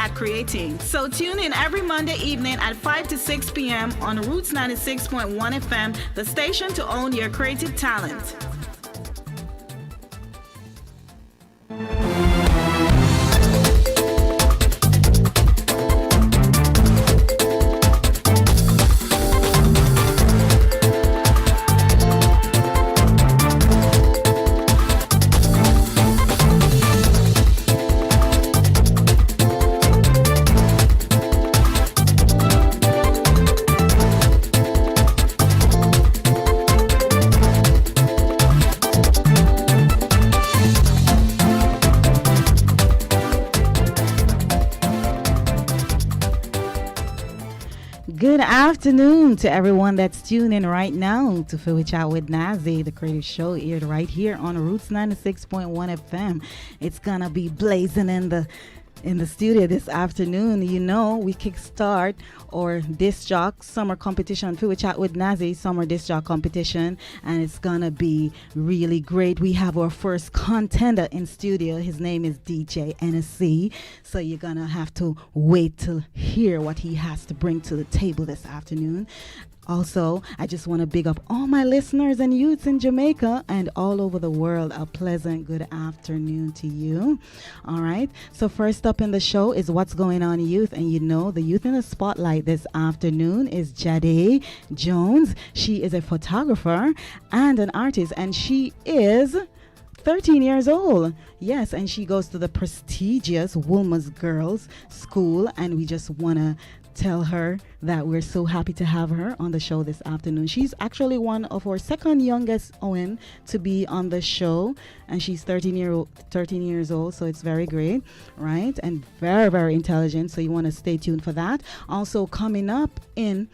start creating. So tune in every Monday evening at 5 to 6 p.m. on Roots 96.1 FM, the station to own your creative talent. Good afternoon to everyone that's tuned in right now to Fiwi Chat with Nazzy, the creative show aired right here on Roots 96.1 FM. It's gonna be blazing in the studio this afternoon. You know, we kickstart our disc jock summer competition, Fiwi Chat with Nazzy summer disc jock competition, and it's gonna be really great. We have our first contender in studio. His name is DJ Ennessii. So you're gonna have to wait to hear what he has to bring to the table this afternoon. Also, I just want to big up all my listeners and youths in Jamaica and all over the world. A pleasant good afternoon to you. All right. So first up in the show is What's Going On Youth. And you know, the youth in the spotlight this afternoon is Jadae Jones. She is a photographer and an artist, and she is 13 years old. Yes, and she goes to the prestigious Woolmer's Girls School, and we just want to tell her that we're so happy to have her on the show this afternoon. She's actually one of our second youngest Owen to be on the show, and she's 13 years old, so it's very great, right? And very, very intelligent, so you want to stay tuned for that. Also coming up in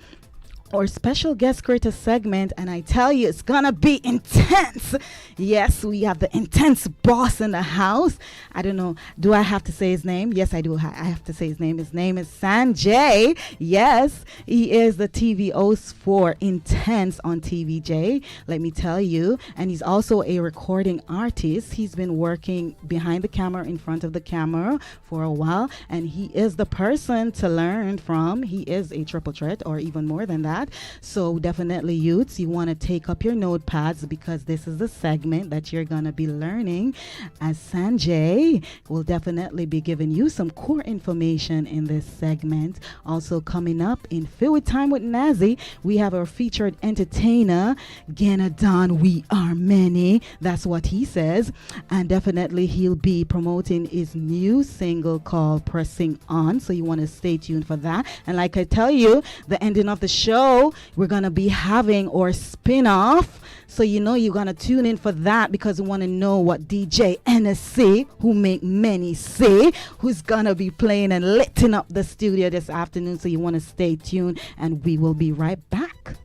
our special guest creator segment, and I tell you, it's gonna be intense. Yes, we have the intense boss in the house. I don't know, do I have to say his name? Yes, I do. I have to say his name. His name is Sanjay. Yes, he is the TV host for Intense on TVJ, let me tell you. And he's also a recording artist. He's been working behind the camera, in front of the camera for a while, and he is the person to learn from. He is a triple threat, or even more than that. So definitely, youths, you want to take up your notepads, because this is the segment that you're going to be learning, as Sanjay will definitely be giving you some core information in this segment. Also coming up in Fiwi Time with Nazzy, we have our featured entertainer, Genna. We are many. That's what he says. And definitely he'll be promoting his new single called Pressing On. So you want to stay tuned for that. And like I tell you, the ending of the show, we're going to be having our spin-off. So you know you're going to tune in for that, because we want to know what DJ Ennessii, who make many say, who's going to be playing and lighting up the studio this afternoon. So you want to stay tuned, and we will be right back.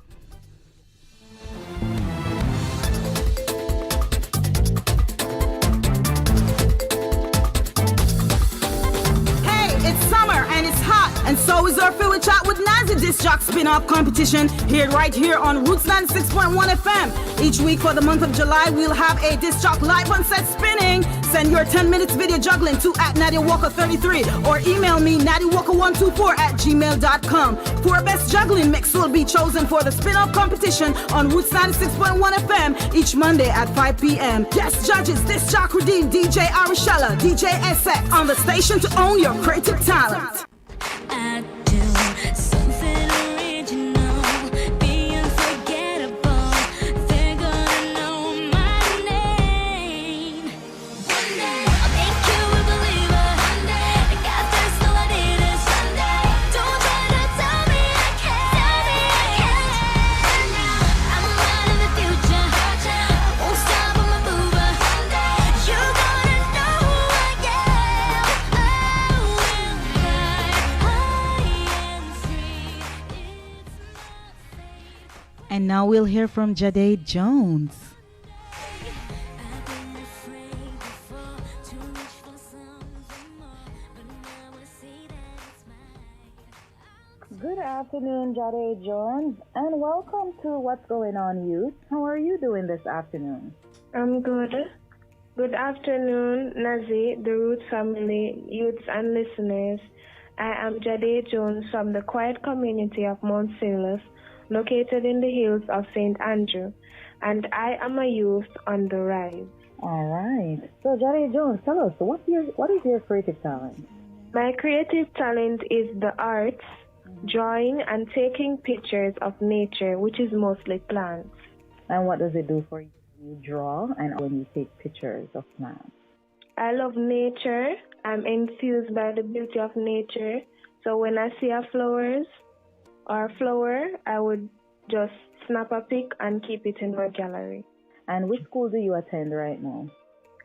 And so is our Fiwi Chat with Nazzy disc jock spin-off competition here right here on Roots 96.1 FM. Each week for the month of July, we'll have a disc jock live on set spinning. Send your 10 minutes video juggling to @NadiaWalker33 or email me nadiawalker124@gmail.com. For best juggling mix will be chosen for the spin-off competition on Roots 96.1 FM each Monday at 5 p.m. Guest judges, disc jock redeem DJ Arishella, DJ SX on the station to own your creative talent. I do something original, be unforgettable. They're gonna know my name. One day I'll make you a believer. One day I got this, all I need is Sunday. Don't try to tell me I can't. I'm a man in the future. I won't stop, I'm a mover. You gonna know who I am. And now we'll hear from Jadae Jones. Good afternoon, Jadae Jones, and welcome to What's Going On Youth. How are you doing this afternoon? I'm good. Good afternoon, Nazzy, the Root family, youths and listeners. I am Jadae Jones from the quiet community of Mount Sinless, located in the hills of St. Andrew, and I am a youth on the rise. All right. So, Jadae Jones, tell us, what is your creative talent? My creative talent is the arts, drawing and taking pictures of nature, which is mostly plants. And what does it do for you? You draw and when you take pictures of plants. I love nature. I'm enthused by the beauty of nature. So when I see a flower, I would just snap a pic and keep it in my gallery. And which school do you attend right now?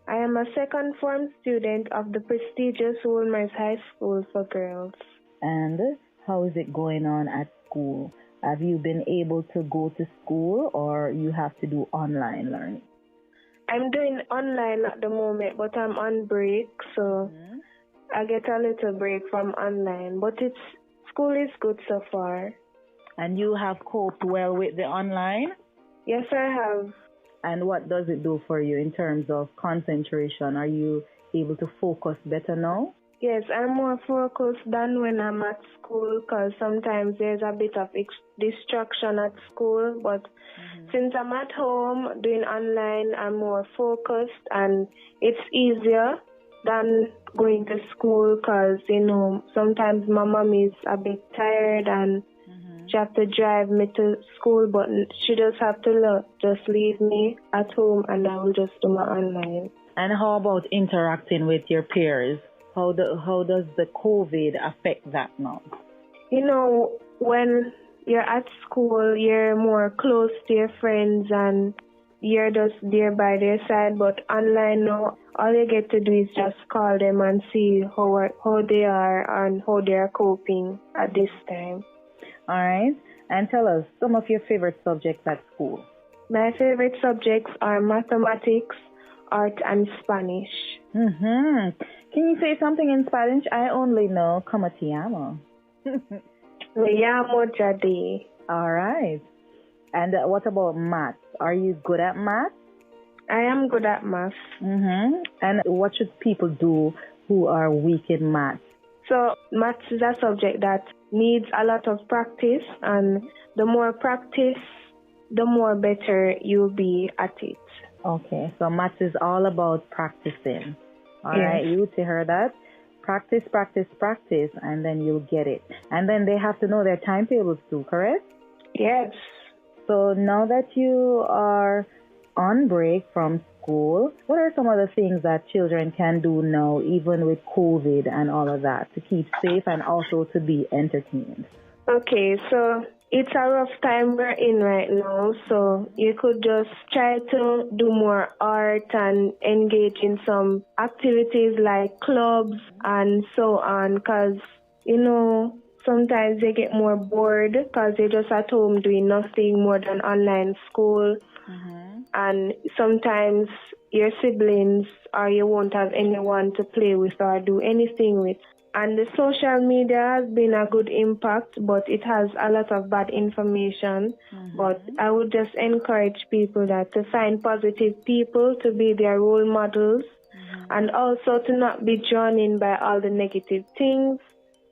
I am a second form student of the prestigious Woolmer's High School for Girls. And how is it going on at school? Have you been able to go to school or you have to do online learning? I'm doing online at the moment, but I'm on break, so I get a little break from online. But school is good so far. And you have coped well with the online? Yes, I have. And what does it do for you in terms of concentration? Are you able to focus better now? Yes, I'm more focused than when I'm at school because sometimes there's a bit of distraction at school. But since I'm at home doing online, I'm more focused and it's easier than going to school because, sometimes my mom is a bit tired and she has to drive me to school, but she just have to just leave me at home and I will just do my online. And how about interacting with your peers? How does the COVID affect that now? When you're at school, you're more close to your friends and you're just there by their side. But online now, all you get to do is just call them and see how they are and how they are coping at this time. All right. And tell us some of your favorite subjects at school. My favorite subjects are mathematics, art, and Spanish. Can you say something in Spanish? I only know como te llamo. Me llamo Jadae. All right. And what about math? Are you good at math? I am good at math. And what should people do who are weak in math? So math is a subject that needs a lot of practice, and the more practice, the more better you'll be at it. Okay, so math is all about practicing. All Yes. right, you to hear that? Practice, practice, practice, and then you'll get it. And then they have to know their timetables too, correct? Yes. So now that you are on break from school, what are some of the things that children can do now, even with COVID and all of that, to keep safe and also to be entertained? Okay, so it's a rough time we're in right now, so you could just try to do more art and engage in some activities like clubs and so on, because, sometimes they get more bored because they're just at home doing nothing more than online school. And sometimes your siblings or you won't have anyone to play with or do anything with. And the social media has been a good impact, but it has a lot of bad information. But I would just encourage people to find positive people to be their role models and also to not be drawn in by all the negative things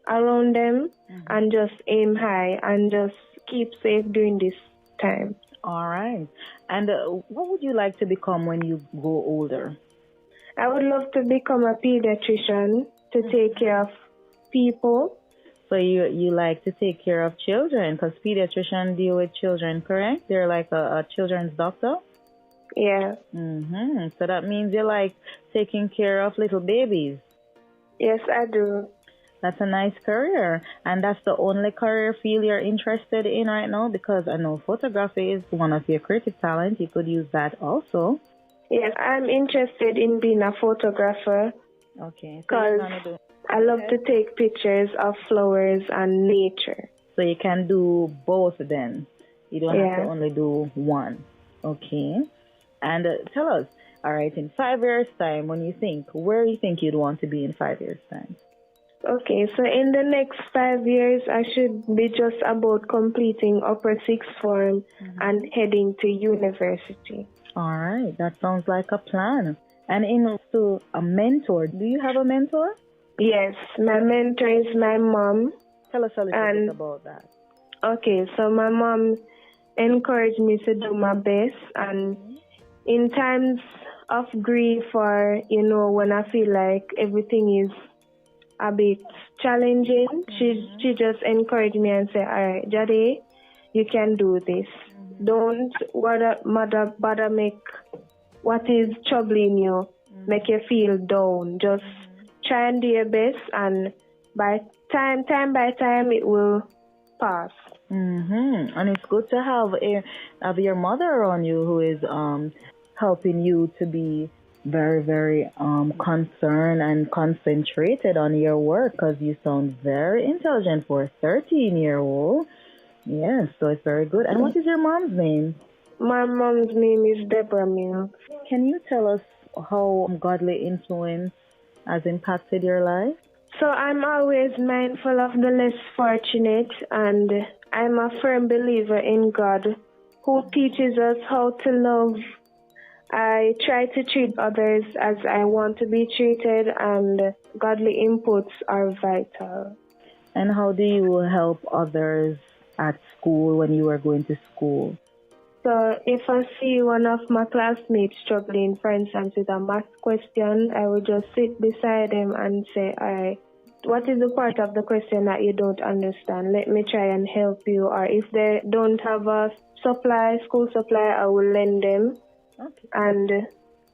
around them and just aim high and just keep safe during this time. All right. And what would you like to become when you grow older? I would love to become a pediatrician to take care of people. So you like to take care of children because pediatricians deal with children, correct? They're like a children's doctor? Yeah. So that means you like taking care of little babies. Yes, I do. That's a nice career. And that's the only career field you're interested in right now? Because I know photography is one of your creative talents. You could use that also. Yes, I'm interested in being a photographer. Okay. Because I love to take pictures of flowers and nature. So you can do both then. You don't have to only do one. Okay. And tell us, all right, in 5 years' time, when you think, where you think you'd want to be in 5 years' time? Okay, so in the next 5 years, I should be just about completing upper sixth form and heading to university. All right, that sounds like a plan. And to a mentor, do you have a mentor? Yes, my mentor is my mom. Tell us a little bit And about that. okay, so my mom encouraged me to do my best, and in times of grief, or when I feel like everything is a bit challenging, she just encouraged me and said, "All right, Jadae, you can do this. Don't bother make what is troubling you make you feel down. Just try and do your best, and by time by time, it will pass." And it's good to have your mother around you who is helping you to be very, very concerned and concentrated on your work, because you sound very intelligent for a 13-year-old. Yes, so it's very good. And what is your mom's name? My mom's name is Deborah Mills. Can you tell us how godly influence has impacted your life? So I'm always mindful of the less fortunate, and I'm a firm believer in God, who teaches us how to love. I try to treat others as I want to be treated, and godly inputs are vital. And how do you help others at school when you are going to school? So if I see one of my classmates struggling, for instance, with a math question, I would just sit beside them and say, "All right, what is the part of the question that you don't understand? Let me try and help you." Or if they don't have a school supply, I will lend them. Okay. And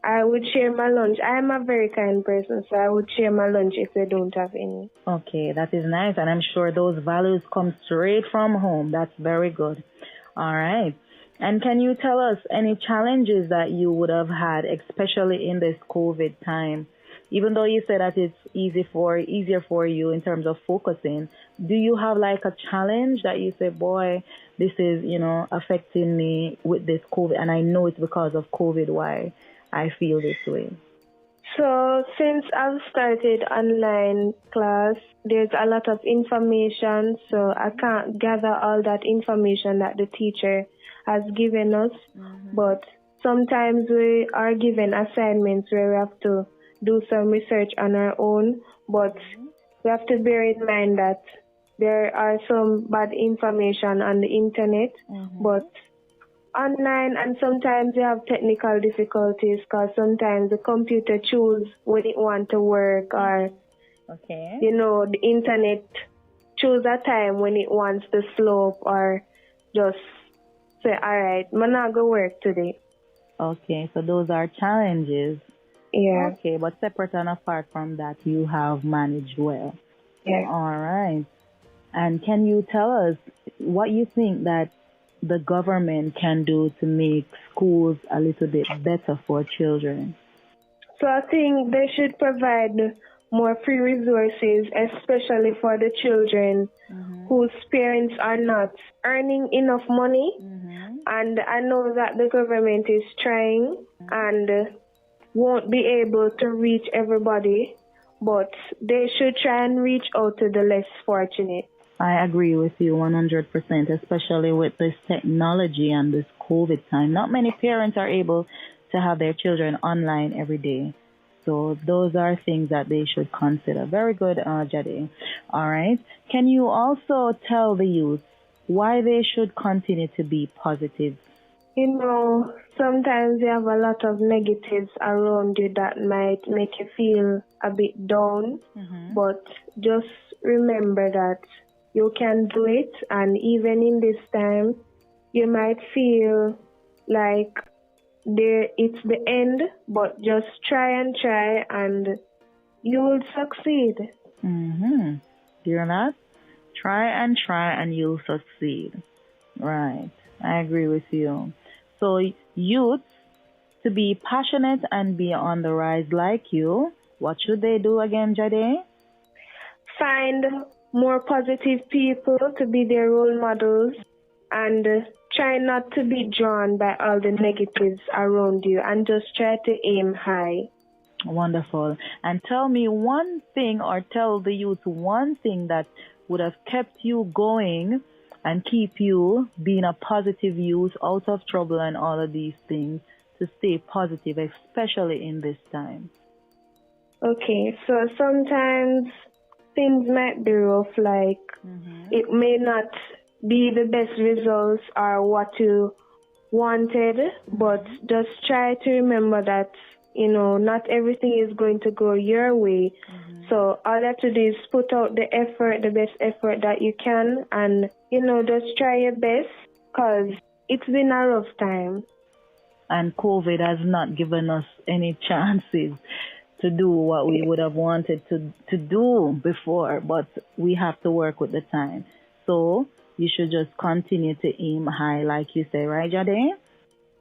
I would share my lunch. I am a very kind person, so I would share my lunch if they don't have any. Okay, that is nice. And I'm sure those values come straight from home. That's very good. All right. And can you tell us any challenges that you would have had, especially in this COVID time? Even though you said that it's easier for you in terms of focusing, do you have like a challenge that you say, boy, this is, affecting me with this COVID, and I know it's because of COVID why I feel this way? So since I've started online class, there's a lot of information, so I can't gather all that information that the teacher has given us. But sometimes we are given assignments where we have to do some research on our own, but we have to bear in mind that there are some bad information on the internet, but online, and sometimes we have technical difficulties because sometimes the computer choose when it want to work, or the internet choose a time when it wants to slope, or just say, "All right, I'm not going to work today." Okay, so those are challenges. Yeah. Okay, but separate and apart from that, you have managed well. Yeah. All right. And can you tell us what you think that the government can do to make schools a little bit better for children? So I think they should provide more free resources, especially for the children whose parents are not earning enough money. And I know that the government is trying and won't be able to reach everybody, but they should try and reach out to the less fortunate. I agree with you 100%, especially with this technology and this COVID time. Not many parents are able to have their children online every day. So those are things that they should consider. Very good, Jadae. All right. Can you also tell the youth why they should continue to be positive? Sometimes you have a lot of negatives around you that might make you feel a bit down, but just remember that you can do it, and even in this time, you might feel like it's the end, but just try and you will succeed. Hear that? Try and you'll succeed. Right. I agree with you. So youth, to be passionate and be on the rise like you, what should they do again, Jadae? Find more positive people to be their role models, and try not to be drawn by all the negatives around you, and just try to aim high. Wonderful. And tell me one thing, or tell the youth one thing that would have kept you going and keep you being a positive youth, out of trouble and all of these things, to stay positive, especially in this time. Okay, so sometimes things might be rough, like it may not be the best results or what you wanted, but just try to remember that, not everything is going to go your way. So all you have to do is put out the effort, the best effort that you can, and, just try your best, because it's been a rough time. And COVID has not given us any chances to do what we would have wanted to do before, but we have to work with the time. So you should just continue to aim high, like you say, right, Jadae?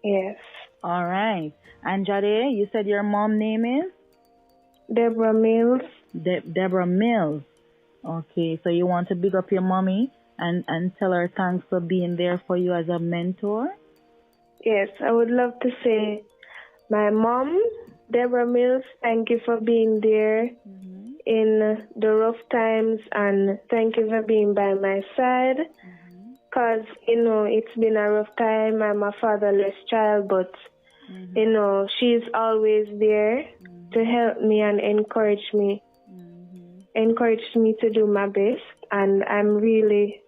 Yes. All right. And Jadae, you said your mom name is? Deborah Mills. Deborah Mills. Okay, so you want to big up your mommy and tell her thanks for being there for you as a mentor? Yes, I would love to say, my mom, Deborah Mills, thank you for being there in the rough times, and thank you for being by my side. Because, it's been a rough time. I'm a fatherless child, but, she's always there to help me and encourage me to do my best. And I really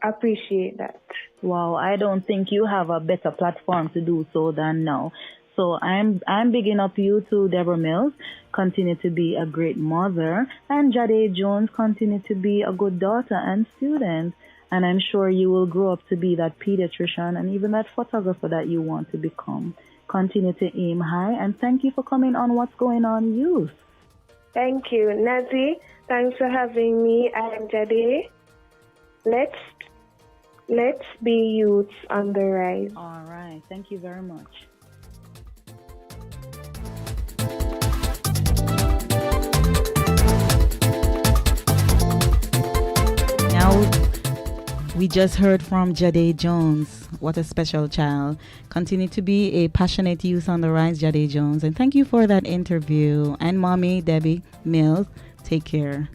appreciate that. Wow, I don't think you have a better platform to do so than now. So I'm bigging up you too, Deborah Mills. Continue to be a great mother, and Jadae Jones continue to be a good daughter and student. And I'm sure you will grow up to be that pediatrician and even that photographer that you want to become. Continue to aim high, and thank you for coming on What's Going On Youth. Thank you, Nazzy. Thanks for having me. I am Jadae. Let's be youths on the rise. All right. Thank you very much. Now, we just heard from Jadae Jones. What a special child. Continue to be a passionate youth on the rise, Jadae Jones. And thank you for that interview. And Mommy, Debbie Mills, take care.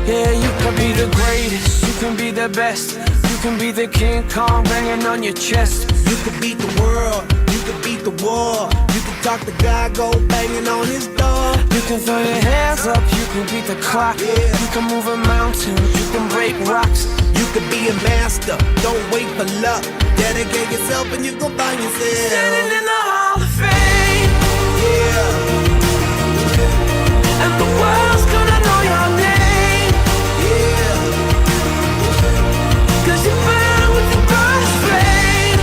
Yeah, you can be the greatest, you can be the best. You can be the King Kong banging on your chest. You can beat the world, you can beat the war. You can talk to God, go banging on his door. You can throw your hands up, you can beat the clock. Yeah. You can move a mountain, you can break rocks. You can be a master, don't wait for luck. Dedicate yourself and you gon' find yourself. Standing in the Hall of Fame. Yeah. And the world's gonna know your name. Yeah. 'Cause you burn with the brightest flame.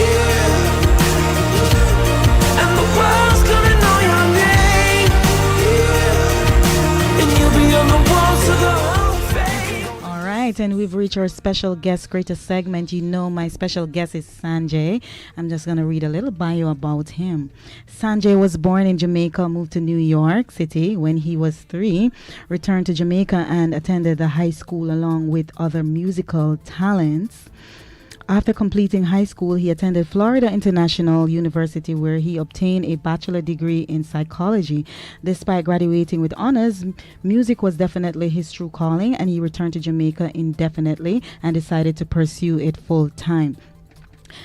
Yeah. And the world's gonna know your name. Yeah. And you'll be on the walls of the Hall of Fame. All right, and we've reached our special guest creator segment. You know, my special guest is Sanjay. I'm just going to read a little bio about him. Sanjay was born in Jamaica, moved to New York City when he was 3, returned to Jamaica and attended the high school along with other musical talents. After completing high school, he attended Florida International University, where he obtained a bachelor degree in psychology. Despite graduating with honors, music was definitely his true calling, and he returned to Jamaica indefinitely and decided to pursue it full time.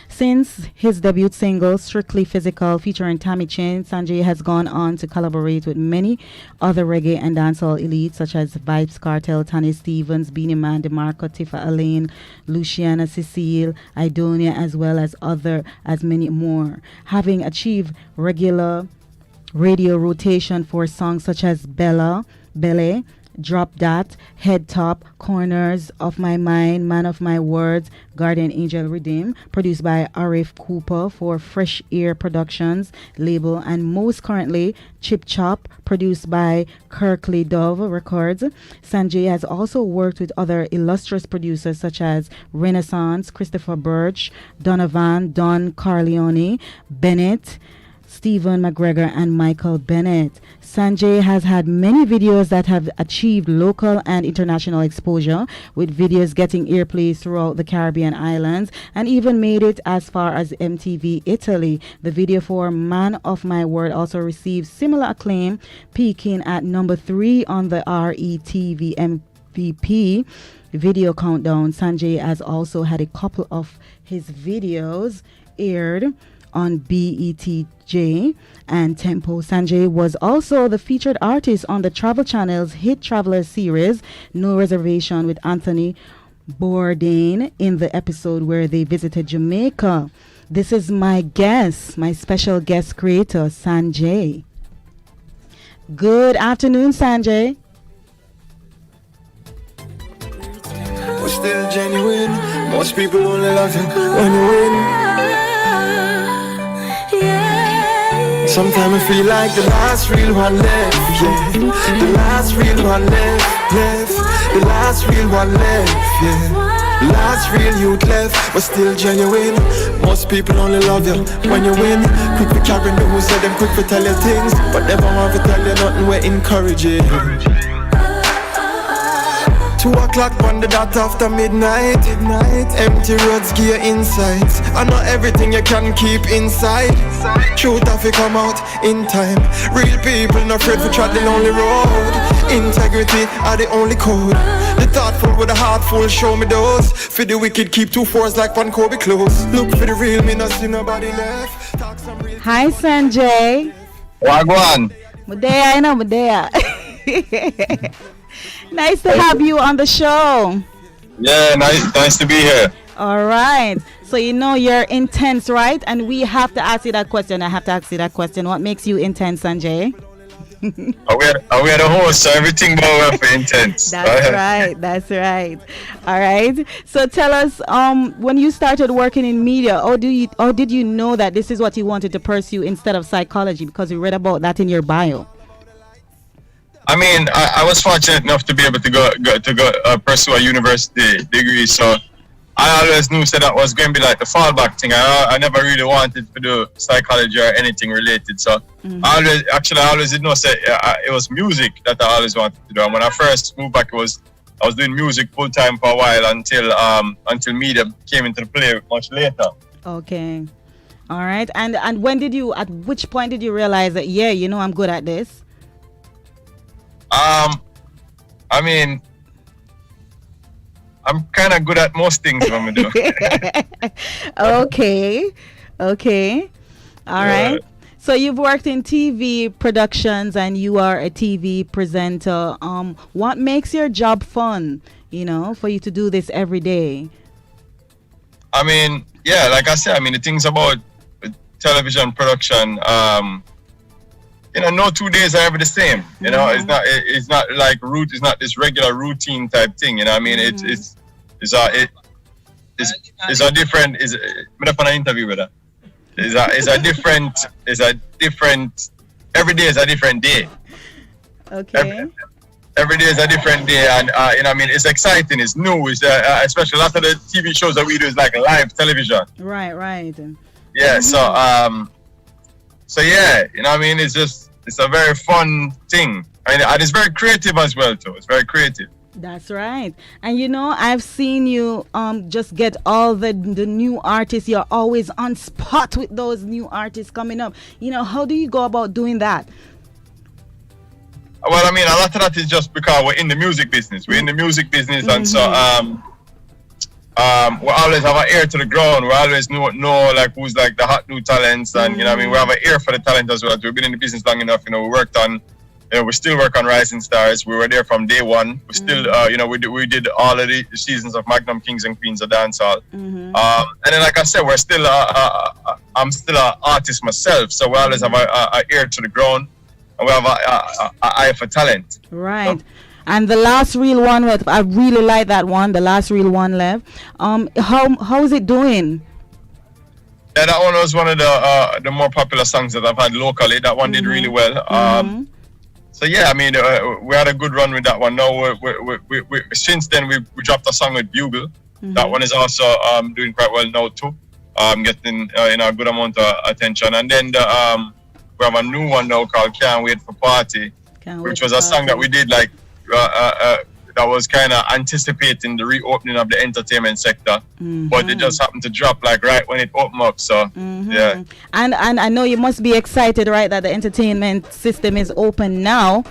Since his debut single, Strictly Physical, featuring Tammy Chin, Sanjay has gone on to collaborate with many other reggae and dancehall elites such as Vibes Cartel, Tanya Stevens, Beanie Man, DeMarco, Tifa Alaine, Luciana Cecile, Idonia, as well as many more. Having achieved regular radio rotation for songs such as Belle, Drop That, Head Top, Corners of My Mind, Man of My Words, Guardian Angel Redeem, produced by Arif Cooper for Fresh Ear Productions label, and most currently Chip Chop, produced by Kirkley Dove Records. Sanjay has also worked with other illustrious producers such as Renaissance, Christopher Birch, Donovan, Don Carleone, Bennett, Stephen McGregor, and Michael Bennett. Sanjay has had many videos that have achieved local and international exposure, with videos getting airplay throughout the Caribbean islands and even made it as far as MTV Italy. The video for Man of My Word also received similar acclaim, peaking at number 3 on the RETV MVP video countdown. Sanjay has also had a couple of his videos aired on BETJ and Tempo. Sanjay was also the featured artist on the Travel Channel's hit Traveler series, No Reservation, with Anthony Bourdain in the episode where they visited Jamaica. This is my guest, my special guest creator, Sanjay. Good afternoon, Sanjay. We're still genuine. Most people only love you when you win. Sometimes I feel like the last real one left, yeah. The last real one left. The last real one left, yeah. The last real youth left, but still genuine. Most people only love you when you win. Quick to carry news, say them quick to tell you things, but never want to tell you nothing we encouraging. 2 o'clock on the dot after midnight. Empty roads give you insights. I know everything you can keep inside. Truth have to come out in time. Real people not afraid to tread the lonely road. Integrity are the only code. The thoughtful with a heart full show me those. For the wicked keep 2 fours like one Kobe close. Look for the real, me not see nobody left. Talk some real. Hi, Sanjay. Wagwan. Medea, I know Medea. Nice to have you on the show. Yeah, nice to be here. All right. So you know you're intense, right? And we have to ask you that question. I have to ask you that question. What makes you intense, Sanjay? we are the host, so everything goes for intense. That's right. That's right. All right. So tell us, when you started working in media, or did you know that this is what you wanted to pursue instead of psychology? Because we read about that in your bio. I mean, I was fortunate enough to be able to go pursue a university degree, so I always knew that was going to be like the fallback thing. I never really wanted to do psychology or anything related, so I always did know that it was music that I always wanted to do. And when I first moved back, I was doing music full time for a while until media came into the play much later. Okay, all right. And at which point did you realize that I'm good at this? I mean, I'm kind of good at most things when we do. Okay. All right. So you've worked in TV productions and you are a TV presenter. What makes your job fun, for you to do this every day? I mean, like I said, the things about television production, no 2 days are ever the same. It's not like it's not this regular routine type thing. It's a different. I'm up on an interview with her. It's a different. Every day is a different day. Okay. Every day is a different day, and it's exciting. It's new. It's especially a lot of the TV shows that we do is like live television. Right. Yeah. So yeah, it's a very fun thing. And it's very creative as well too. It's very creative. That's right. And I've seen you just get all the new artists. You're always on spot with those new artists coming up. How do you go about doing that? Well, a lot of that is just because we're in the music business. And so we always have an ear to the ground. We always know like who's like the hot new talents, and we have an ear for the talent as well. We've been in the business long enough. We worked on, we still work on Rising Stars. We were there from day one. We still, we did all of the seasons of Magnum Kings and Queens of Dancehall. And then, like I said, we're still, I'm still an artist myself, so we always have an ear to the ground, and we have an eye for talent. Right. And the last real one, I really like that one. The last real one left. How is it doing? Yeah, that one was one of the more popular songs that I've had locally. That one did really well. So yeah, I mean, we had a good run with that one. Now, since then we dropped a song with Bugle. That one is also doing quite well now too. Getting a good amount of attention. And then we have a new one now called "Can't Wait for Party," which was a song that we did like that was kind of anticipating the reopening of the entertainment sector, but it just happened to drop like right when it opened up. So yeah. And I know you must be excited, right, that the entertainment system is open now.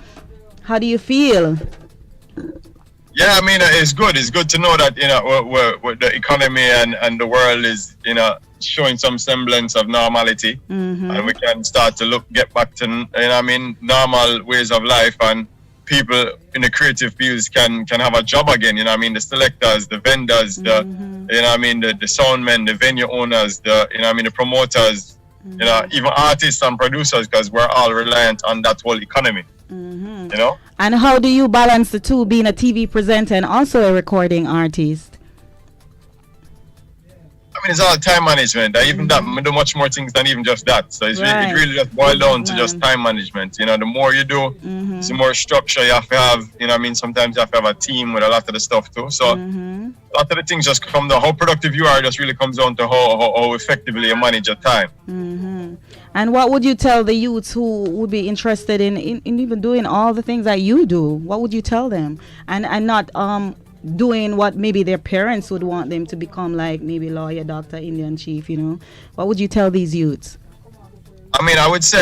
How do you feel? Yeah, I mean, it's good. It's good to know that, we're the economy and the world is, showing some semblance of normality. And we can start to get back to, normal ways of life. And people in the creative fields can have a job again. The selectors, the vendors, the sound men, the venue owners, the promoters, even artists and producers, because we're all reliant on that whole economy. And how do you balance the two, being a TV presenter and also a recording artist? I mean, it's all time management. Even that, we do much more things than even just that. So it really just boils down to just time management. The more you do, the more structure you have to have. Sometimes you have to have a team with a lot of the stuff too. So a lot of the things just come down. How productive you are just really comes down to how effectively you manage your time. And what would you tell the youths who would be interested in even doing all the things that you do? What would you tell them? And not doing what maybe their parents would want them to become, like maybe lawyer, doctor, Indian chief, What would you tell these youths? I mean, I would say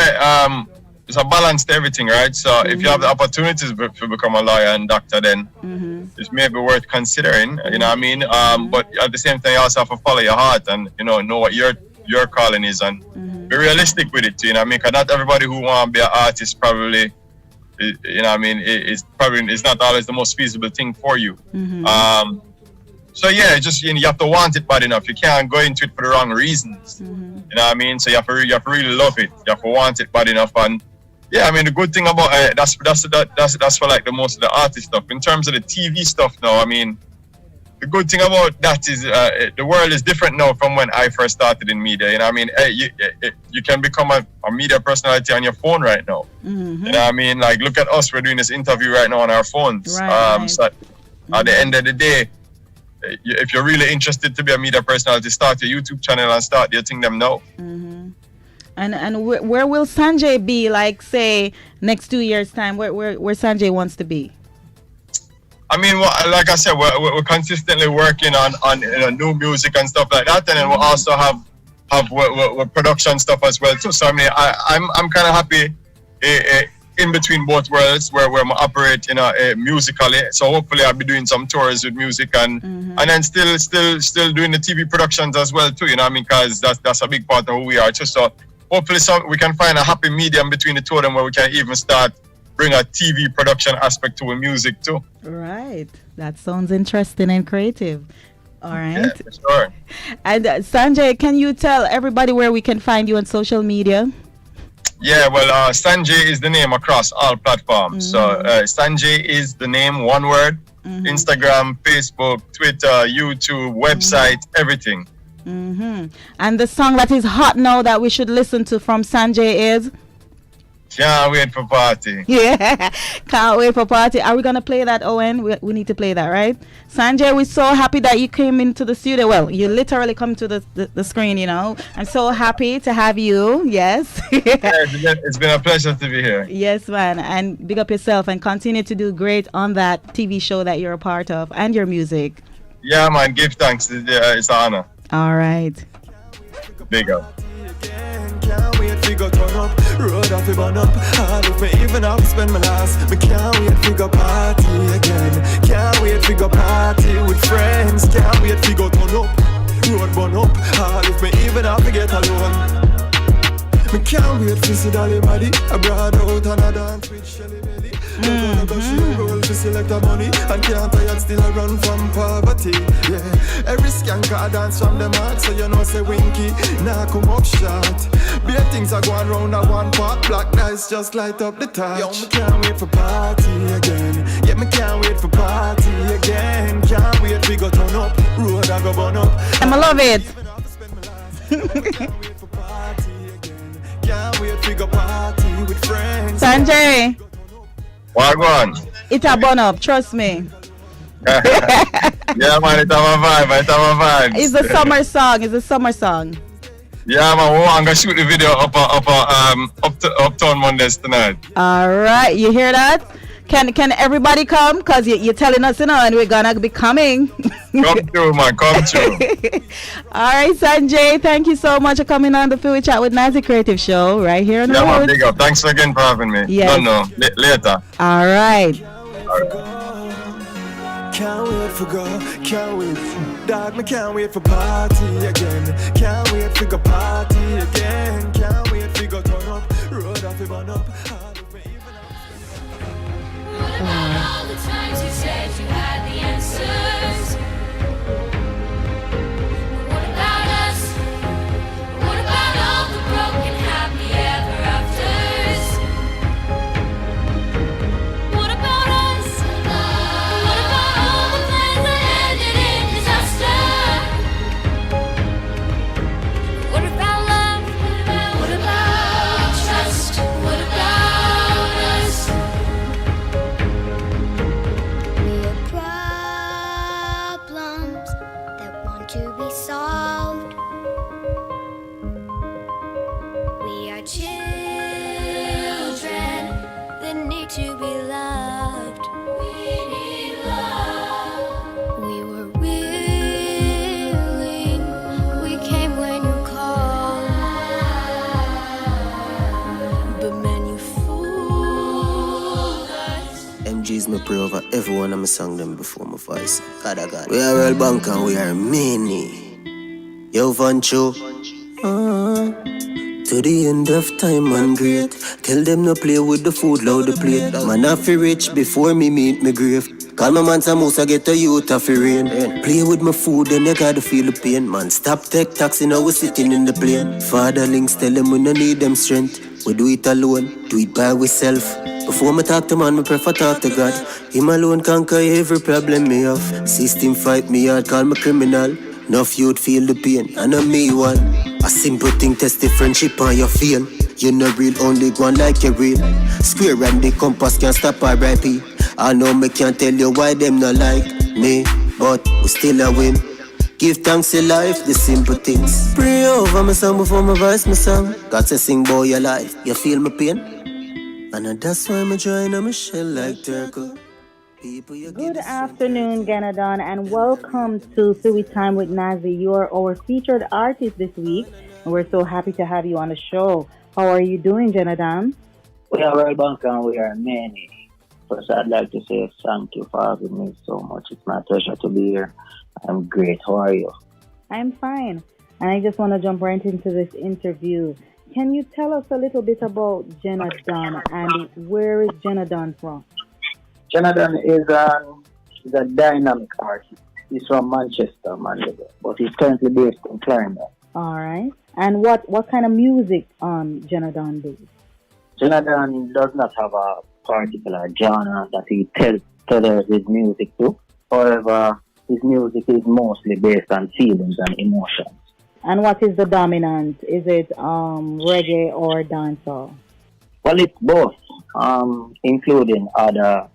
it's a balance to everything, right? So if you have the opportunities to become a lawyer and doctor, then it's maybe worth considering, But at the same time, you also have to follow your heart and, know what your calling is and be realistic with it too, because not everybody who want to be an artist probably, it's probably it's not always the most feasible thing for you. So yeah, just you have to want it bad enough. You can't go into it for the wrong reasons. So you have to really love it. You have to want it bad enough. And yeah, the good thing about that's for like the most of the artist stuff. In terms of the TV stuff now, the good thing about that is the world is different now from when I first started in media. You can become a media personality on your phone right now. Like look at us, we're doing this interview right now on our phones. So at the end of the day, if you're really interested to be a media personality, start your YouTube channel and start your thing them now. And where will Sanjay be, like say next 2 years time? Where Sanjay wants to be? Like I said, we're consistently working on new music and stuff like that, and then we'll also have production stuff as well too. So I'm kind of happy in between both worlds where I operate musically. So hopefully I'll be doing some tours with music and then still doing the TV productions as well too. Because that's a big part of who we are too. So hopefully we can find a happy medium between the two of them where we can even start bring a TV production aspect to music too. Right. That sounds interesting and creative. All right. Yeah, for sure. And Sanjay, can you tell everybody where we can find you on social media? Yeah, well, Sanjay is the name across all platforms. So Sanjay is the name, one word. Instagram, Facebook, Twitter, YouTube, website, everything. And the song that is hot now that we should listen to from Sanjay is? Can't wait for party. Yeah, can't wait for party. Are we gonna play that, Owen? We need to play that, right? Sanjay, we're so happy that you came into the studio. Well, you literally come to the screen, I'm so happy to have you. Yes. It's been a pleasure to be here. Yes, man. And big up yourself and continue to do great on that TV show that you're a part of and your music. Yeah, man. Give thanks. It's an honor. All right. Big up. Can't wait to go turn up, road off burn up. All of me even have to spend my last. Me can't wait to go party again. Can't wait to go party with friends. Can't wait to go turn up, road burn up. All of me even have to get alone. Me can't wait to see Dolly body. I brought out and I dance with Shelly Belly. Gonna go she roll to select the money and can't tired still I run from poverty. Yeah, every skank I dance from the mark, so say winky, nah come up short. Be a things things are going round at one pot. Black nights just light up the touch. Yo, me can't wait for party again. Yeah, me can't wait for party again. Can't wait we go turn up. Road I go burn up. I love it. Can't wait for party again. Can't wait we go party with friends. Sanjay, Wagwan. it's a burn up, trust me. Yeah, man, it's a vibe. It's a summer song. It's a summer song. Yeah, man, we want to shoot the video Uptown Mondays tonight. All right, you hear that? Can everybody come? Because you're telling us, and we're going to be coming. Come through, man, come through. All right, Sanjay, thank you so much for coming on the Fiwi Chat with Nazzy Creative Show right here on the Yeah, man, road. big up. Thanks again for having me. Yes. No, later. All right. Can't wait for go, can't wait. Dog, me can't wait for party again. Can't wait for go party again. Can't wait for go turn up. Road off burn up. What about all the times you said you had the answers? What about us? What about all the broken happy ever afters? What about us? What about all the plans that ended in disaster? What about love? What about trust? What about us? We have problems that want to be solved. We are children that need to be loved. We need love. We were willing. We came when you called. But man, you fooled us. MG's me pray over everyone I'm sung them before my voice. God, I got it. We are real bank and we are many. Yo, Vancho. To the end of time and great. Tell them no play with the food, loud the plate. Man, I feel rich before me meet me grave. Call my man Samosa, get a youth off the rain. Play with my food and you gotta feel the pain. Man, stop take taxi, now we sitting in the plane. Father links tell them we no need them strength. We do it alone, do it by ourselves. Before me talk to man, me prefer talk to God. Him alone conquer every problem me have. System fight me hard, call me criminal. Enough youth feel the pain, and I'm me one. A simple thing test the friendship on your feel. You no real, only one like you real. Square and the compass can't stop RIP. I know me can't tell you why them not like me, but we still a win. Give thanks to life, the simple things. Pray over my song before my voice my song. God say sing boy your life, you feel my pain? And that's why I'm join my shell like turtle. People, you Good afternoon, Genna, and welcome to Fiwi Time with Nazzy. You are our featured artist this week, and we're so happy to have you on the show. How are you doing, Genna? We are well bank and we are many. First, I'd like to say thank you for having me so much. It's my pleasure to be here. I'm great. How are you? I'm fine, and I just want to jump right into this interview. Can you tell us a little bit about Genna and where is Genna from? Genna is a dynamic artist. He's from Manchester, Manchester, but he's currently based in Clarendon. All right. And what kind of music Genna does? Genna does not have a particular genre that he tethers his music to. However, his music is mostly based on feelings and emotions. And what is the dominant? Is it reggae or dancehall? Well, it's both, including other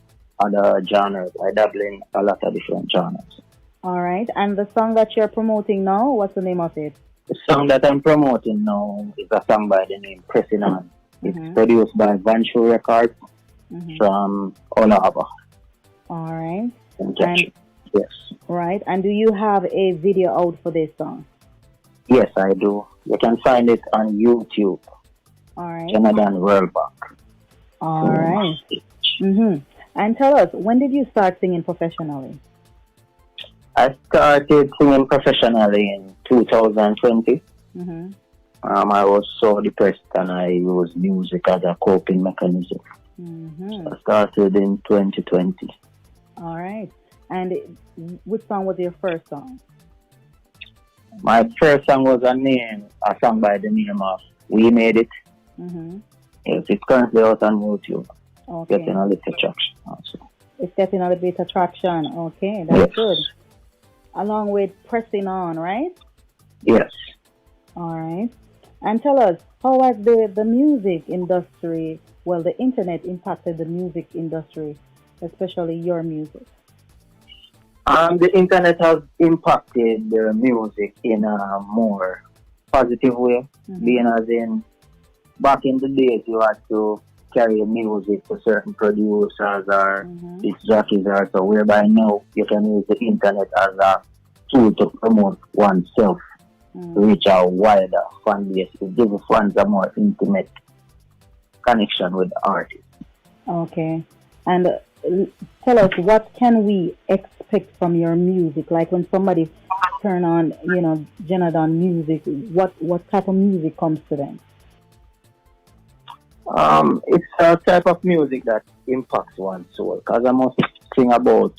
genres. I dabble in a lot of different genres. All right. And the song that you're promoting now, what's the name of it? The song that I'm promoting now is a song by the name Pressing On. It's produced by Vancho Records from Olava. All right. And, yes. Right. And do you have a video out for this song? Yes, I do. You can find it on YouTube. All right. Genna World Bank. All right. And tell us, when did you start singing professionally? I started singing professionally in 2020. I was so depressed and I used music as a coping mechanism. So I started in 2020. All right. And which song was your first song? My first song was a song by the name of We Made It. Mm-hmm. Yes, it's currently out on YouTube. Okay. Getting a little traction also. It's getting a little bit of traction. Okay, that's Yes. good. Along with pressing on, right? Yes. All right. And tell us, how has the music industry, well, the internet impacted the music industry, especially your music? The internet has impacted the music in a more positive way, being as in back in the days you had to carry music to certain producers or disc jockeys or so, whereby now you can use the internet as a tool to promote oneself, to reach a wider fan base, to give the fans a more intimate connection with the artist. Okay. And tell us, what can we expect from your music? Like when somebody turn on, Genna music, what type of music comes to them? It's a type of music that impacts one's soul, because I must sing about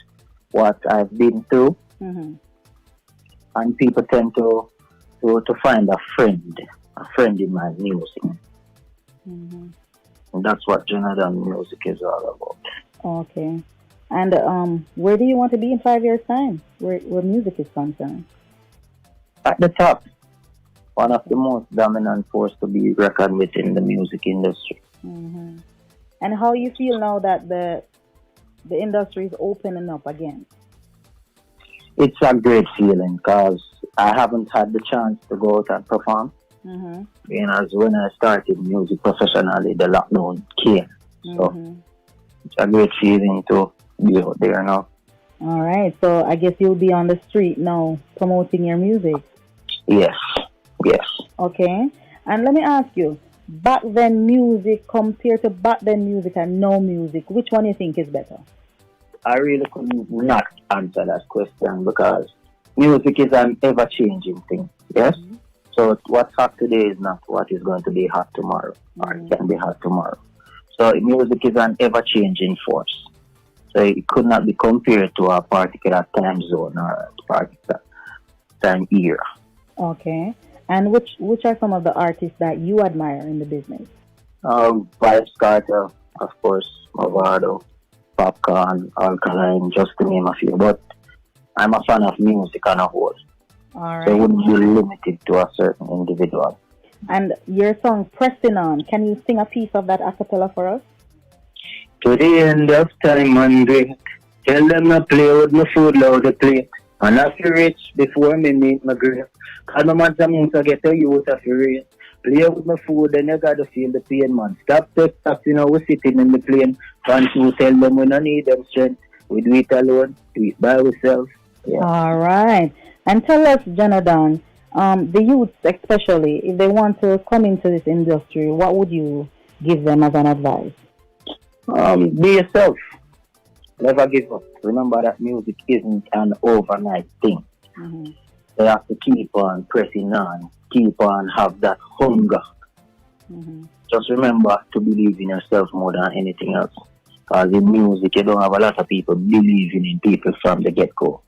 what I've been through, and people tend to find a friend in my music. And that's what Genna music is all about. Okay. And where do you want to be in 5 years' time, where music is concerned? At the top. One of the most dominant force to be reckoned with in the music industry. And how you feel now that the industry is opening up again? It's a great feeling, because I haven't had the chance to go out and perform. As when I started music professionally, the lockdown came. So it's a great feeling to be out there now. All right. So I guess you'll be on the street now promoting your music. Yes. Okay. And let me ask you, back then music compared to back then music and now music, which one you think is better? I really could not answer that question, because music is an ever-changing thing. Yes? So what's hot today is not what is going to be hot tomorrow, or it can be hot tomorrow. So music is an ever-changing force. So it could not be compared to a particular time zone or a particular time era. Okay. And which are some of the artists that you admire in the business? Vibes Carter, of course, Movado, Popcorn, Alkaline, just to name a few. But I'm a fan of music on a whole. All right. So it wouldn't be limited to a certain individual. And your song Pressing On, can you sing a piece of that a cappella for us? To the end of time and great, tell them to play with my food loud the plate. And I feel rich before me meet my grave. Cause my man some to get a youth of your race. Play with my food and you gotta feel the pain, man. Stop, we're sitting in the plane. Can't you tell them we don't need them strength. We do it alone, do it by ourselves. Yeah. All right. And tell us, Genna, the youths especially, if they want to come into this industry, what would you give them as an advice? Be yourself. Never give up. Remember that music isn't an overnight thing. They have to keep on pressing on, keep on have that hunger. Just remember to believe in yourself more than anything else. Because in music, you don't have a lot of people believing in people from the get-go.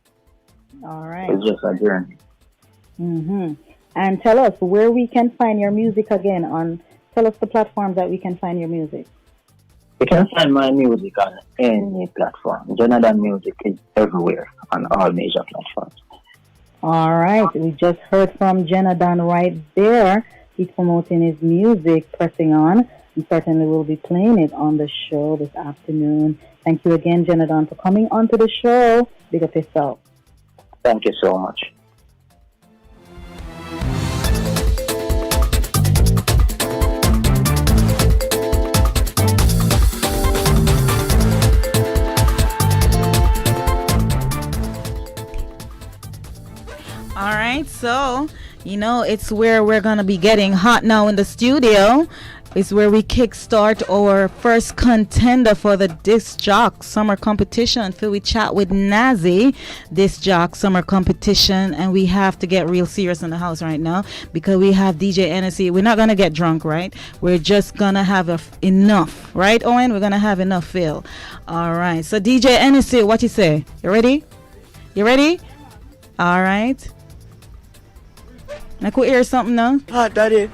All right. It's just a journey. And tell us where we can find your music again. Tell us the platforms that we can find your music. You can find my music on any platform. Genna music is everywhere on all major platforms. All right. We just heard from Genna right there. He's promoting his music, Pressing On. And certainly we'll be playing it on the show this afternoon. Thank you again, Genna, for coming onto the show. Big up yourself. Thank you so much. All right, so it's where we're gonna be getting hot now in the studio. It's where we kickstart our first contender for the Disc Jock Summer Competition. Fiwi chat with Nazzy, Disc Jock Summer Competition, and we have to get real serious in the house right now because we have DJ Ennessii. We're not gonna get drunk, right? We're just gonna have enough, right, Owen? We're gonna have enough, Phil. All right. So DJ Ennessii, what you say? You ready? You ready? All right. I could hear something now. Hot daddy.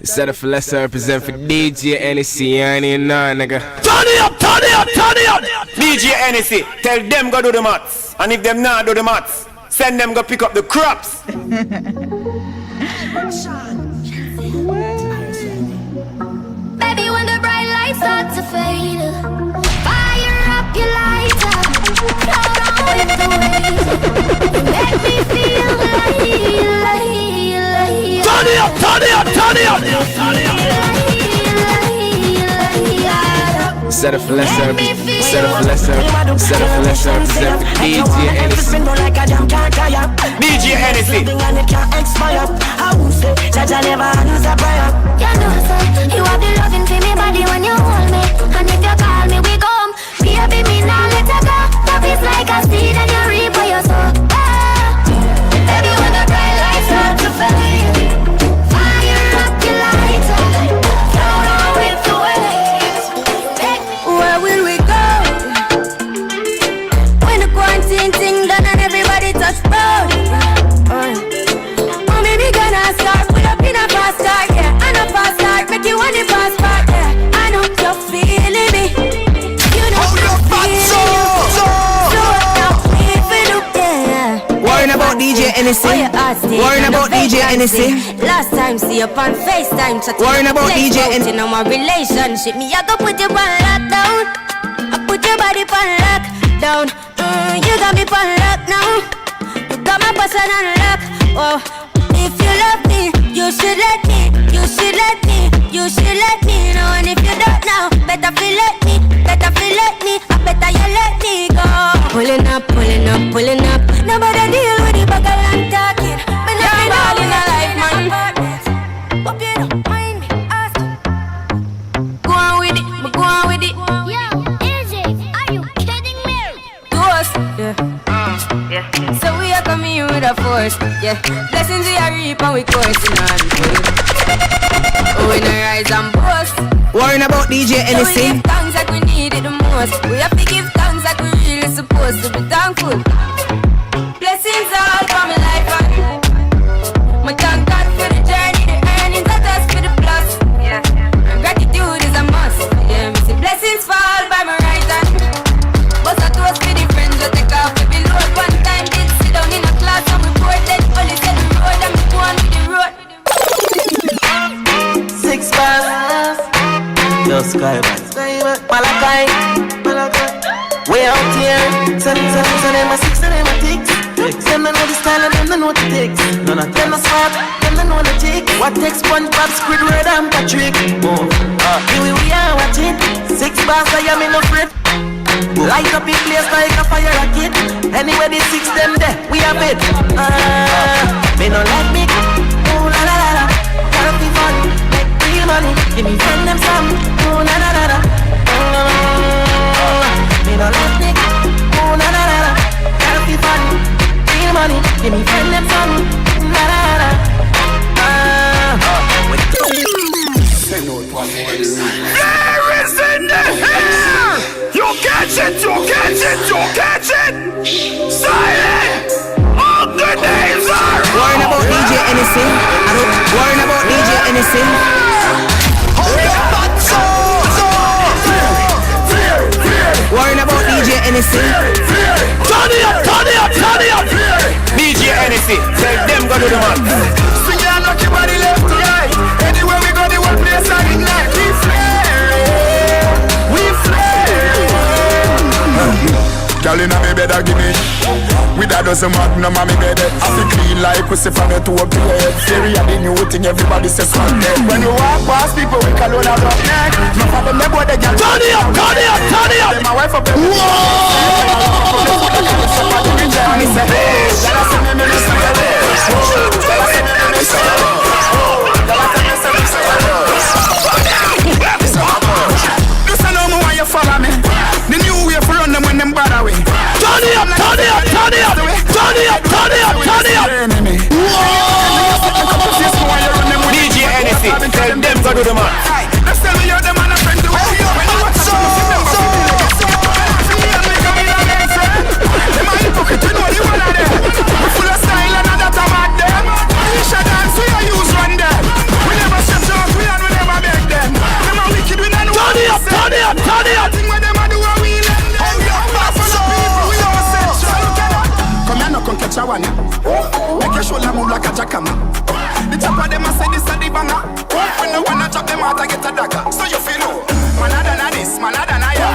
Set up for lesser represent for DJ Ennessii. I ain't know, nigga. Turn it up. DJ Ennessii, tell them go do the maths. And if them not do the maths, send them go pick up the crops. Baby, when the bright lights start to fade, fire up your lighter, float on with the waves, make me feel like. Turn it up. Set up for lesser represent for DJ Ennessii. DJ Ennessii. You have the loving for me body when you hold me, and if you call me, we come. Baby, me now let her go. Love is like a seed and you reap what you sow. Baby, when the bright lights start to fade, fire up your lighter, float on with the waves. Where will we go when the quarantine thing done and everybody touch road? Oh, maybe gonna start put up in a fast start, yeah. And a fast start make you want the fast part, yeah. I know you're feeling me. You know you're feeling me. So now if you look there. Worrying about DJ Ennessii. Worrying about DJ Ennessii. Last time see you on FaceTime chat. Worrying about DJ Ennessii. In our relationship, me I go put you on lockdown. I put your body on lockdown. You got me on lock now. You got my person on lock. Oh, if you love me, you should let me. You should let me. You should let me know. And if you don't know, better feel let me. Better feel let me. I better you let me go. Pulling up. Nobody deal with the bugger and talking. But never all in a life, man. Hope you don't mind me asking. Go on with it. Yo, Izzy, are you kidding me? To us, yeah. So we are coming with a force, yeah. Blessings we are reap and we coursing on. Oh, we no rise and boast. Worrying about DJ Ennessii. So we give thanks like we need it the most. We have to give thanks like we really supposed to be thankful. Blessings all for my life and my thank God for the journey, the earnings are just for the plus. Yeah, and gratitude is a must. Yeah, me see blessings fall by my right hand. But I toast for the friends that take off every load. One time did sit down in a class and we poured then only said the road and we go on with the road. 6 bars. No sky Malachi. Way out here. Send them a 6 and them a ticks. Them don't know the style and them don't know the ticks. Them not smart, them don't know the tick. What takes SpongeBob, Squidward and Patrick? Here we are watching 6 bars, I am in no fret. Light up in place like a fire rocket. Anyway the 6 them there, we have it. Me no like me. Oh la la la la. Gotta be fun, make real money. Give me friend them some. Oh la la la la. Me no like me. Oh la la la la. Gotta be fun. Money, give me friend them some. La la la. There is in the air. You catch it. Silent. All the names are. Worrying about DJ Ennessii. Worrying about DJ Ennessii. Worrying about DJ Ennessii. Turn it up. DJ Ennessii, tell them go do the man. Swing your lucky body left to right. Anywhere we go, the one place I ignite. We flare. Girl inna me bed a give me. With a dozen magnum on me bed. I feel clean like pussy from the toe up to your head. Theory of the new thing, everybody says swag dead. When you walk past people, we call on a rock neck. No problem, they boy they girl. Turn it up. My wife up there. This I know me why you follow me. The new way for run them when them bad away. Turn it up. DJ Ennessii, tell them go do the man. Let's tell me you're the man of friend to when you watch so. Them a hypocrite, you know the one of them. We full of style and that I'm at them. We shut down. a one. Make your shoulder move like a jackhammer. The chopper them a say this a the banger. When no one a chop them out, I get a dagger. So you feel no, man a than a this, man a than a ya.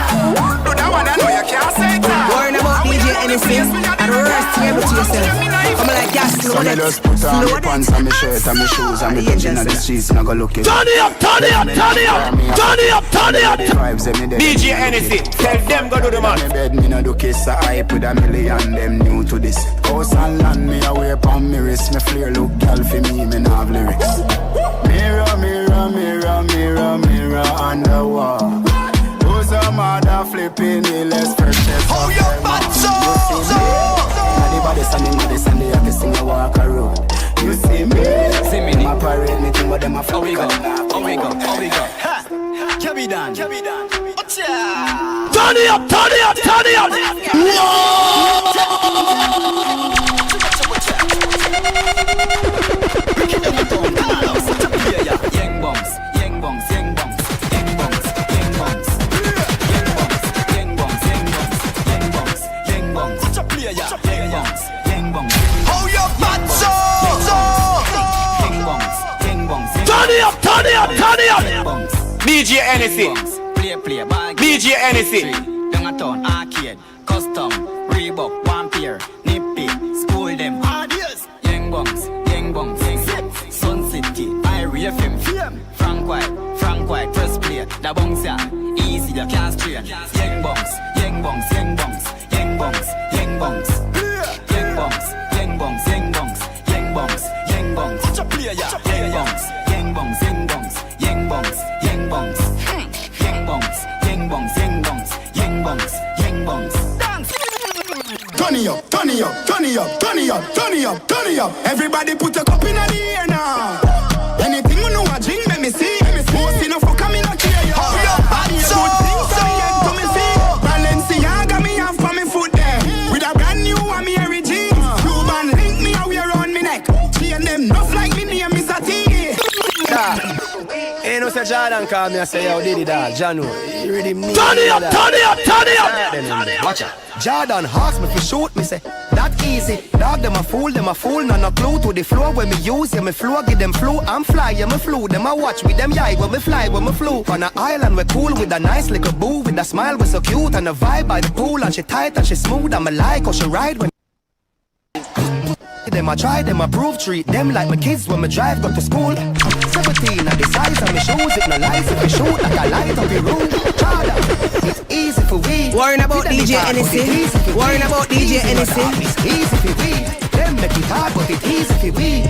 Do that one I know you can't say it. Worrying about DJ Ennessii and rest able to yourself. Come like gas, slow that. Just put on my pants and my shirt and my shoes and my pinching on the streets and I go look it. Turn it up, turn it up, turn it up, turn it up, turn it up. DJ Ennessii, tell them go do the man. Bed me no do kiss a hype with a million them new to this. House and land me away upon me wrist. Me flare look girl for me nah have lyrics. Mirror, mirror, mirror, mirror, mirror on the wall. Who's a mother flipping the less precious? Oh, your bad Body Sunday, I can sing a walk a road. You see me, my parade, me think what them a fuck. Oh we go. Ha! Cabby down. Turn it up, turn it up, turn it up. Yang bongs, yang bongs, yang bongs, yang bongs, yang bongs, yang bongs, yang bongs, yang bongs, yang bongs. What's a player? Yang bongs, yang bongs. Oh your bad Yang bongs, yang bongs. Turn it up, turn it up, turn it up. DJ Ennessii, play, DJ Ennessii. Young a town, arcade, custom, Reebok, one pair, nippy, school them. Yang bongs, yang bongs, yang Sun City, Irie FM, Frank White, first play, the bongs ya, easy you can't strain. Yang bongs, yang bongs, yang bongs, yang bongs, yang bongs, yang bongs, yang bongs, yang bongs, yang bongs, yang bongs. What's a player? Yang bongs, yang bongs, yang bongs, yang bongs, yang bongs, yang bongs, yang bongs, yang bongs, yang bongs, yang bongs. Dance. Turn it up, turn it up, turn it up, turn it up, turn it up, turn it up. Everybody put a cup in the air now. Anything you know a drink, let me see. Most enough for coming out here. Oh, your bad good things I yet to me see. Balenciaga me have for me foot there. With a brand new one me every jeans. Cuban link me a wear on me neck. Chain them enough like me name is a T. Ain't no say Jordan call me and say yo Diddy dog, Janu. You ready me? Turn it up, turn it up, turn it up. Watch out. Jordan asked me to shoot me, say that easy. Dog them a fool, none no clue to the floor when me use, yeah me flow, give them flu. I'm fly, yeah me flew, them a watch with them yai when me fly, when me flew. On an island we cool with a nice little boo, with a smile we so cute and a vibe by the pool, and she tight and she smooth, and me like how she ride when them I try, them I prove, treat them like my kids when me drive go to school. 17 at the size of my shoes, it no lies if we shoot like a light up the room. Jordan, it's easy for we. Worrying about DJ Ennessii. Worrying about DJ Ennessii. It's easy for we. Them make it hard, but it's easy for we.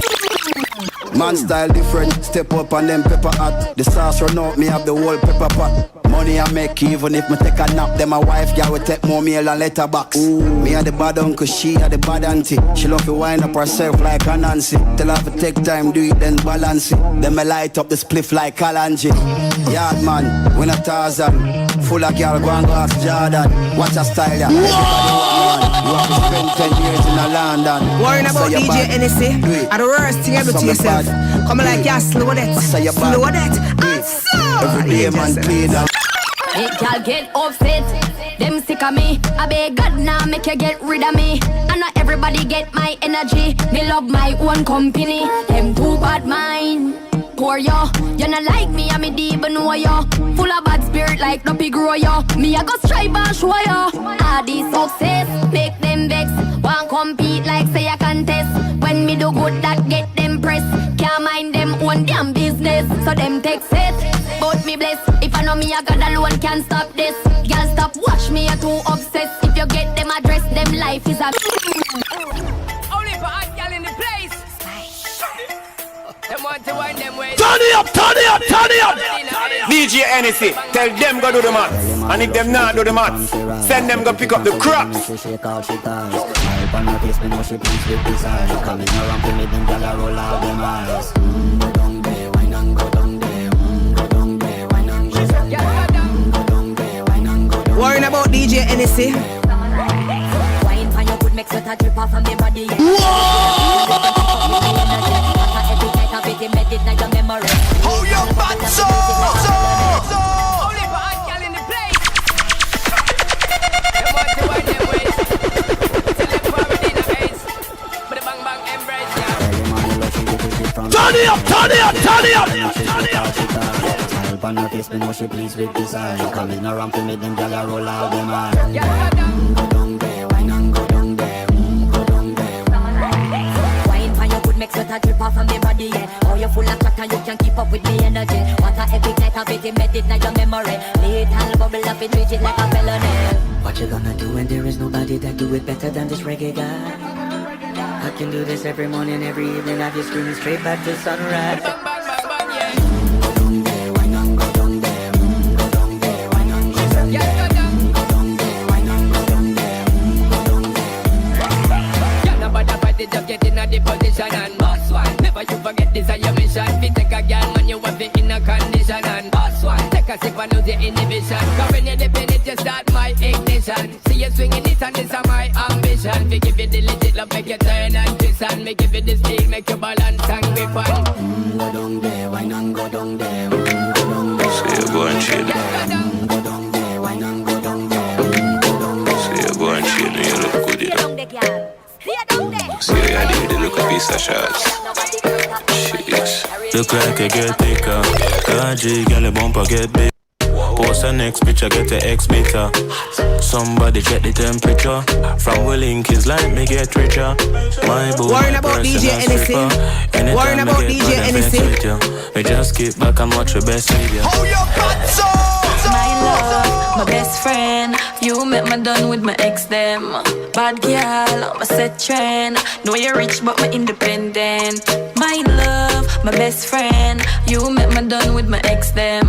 Man style different, step up and them pepper hot. The sauce run out, me have the whole pepper pot. Money I make even if me take a nap. Then my wife girl will take more meal and letterbox. Me a the bad uncle, she a the bad auntie. She love to wind up herself like a Nancy. Tell her to take time, do it then balance it. Then me light up the spliff like Kalanji. Yard man, when a Tarzan. Full of girl, go and go ask Jordan. Watch a style ya. Everybody want man. You have to spend 10 years in a London. Worrying about DJ Ennessii. At the worst thing ever to yourself. Come like yeah, slow that. Slow that. And so every day man play that. Make y'all get upset. Them sick of me. I beg God now make you get rid of me. And not everybody get my energy. Me love my own company. Them too bad mind. Poor yo, you not like me, I'm a deep know yo. Full of bad spirit like the pig grow yo. Me I go strive and show yo. All this success make them vex. Want compete like say a contest. When me do good that get them press. Can't mind them own damn business. So them take set, but me bless. If I know me I God alone can't stop this. Girl stop watch me, you're too obsessed. If you get them address, them life is a only for hot girl in the place. Them want to wind them ways. Turn it up, turn it up, turn it up. DJ Ennessii, tell them go do the math. And if them not do the math, send them go pick up the crops. Worrying about DJ Ennessii. Wine for your good makes you drip off of me body. Oh, your bad so. Only for hot girl in the place. Them want to wind them ways. Tell them forward in the base. Smile on her face, me know she pleased with design. Coming around to make them gyal roll out them eyes. Go down there, wine and go down there. Go down there. Wine for your good make sweat a drip off of me body, yeah. Oh, you full of chat and you can keep up with me energy. What a epic night of it, embedded in your memory. Little bubble up it, treat it like a felony. What you gonna do when there is nobody that do it better than this reggae guy? I can do this every morning, every evening. Have you screaming straight back to sunrise. Just get in a the position and boss one. Never you forget this is your mission. If you take a girl, man, you have it in a condition and boss one. Take a sip and lose your inhibition. Cause when you dip in it, you start my ignition. See you swinging it and this is my ambition. We give you the legit love, make you turn and twist and me give you the steel, make you balance and grip on. Go down there, wine and go down there. Go down there. So you go and chill. Go down there, wine and go down there. Go down there. So you go and chill, you look good, you know. See, I did the look a piece of shots. Shit. Look like a girl taker. Kaji, girl, a bumper get big. Post the next picture, get the X meter. Somebody check the temperature. From willing kids like me get richer. My boo, worrying about DJ Ennessii. Worrying about DJ Ennessii. We just keep back and watch your best video. Hold your butts up. My love, my best friend. You met me done with my ex them. Bad girl, I'm a set trend. Know you're rich but me independent. My love, my best friend. You met me done with my ex them.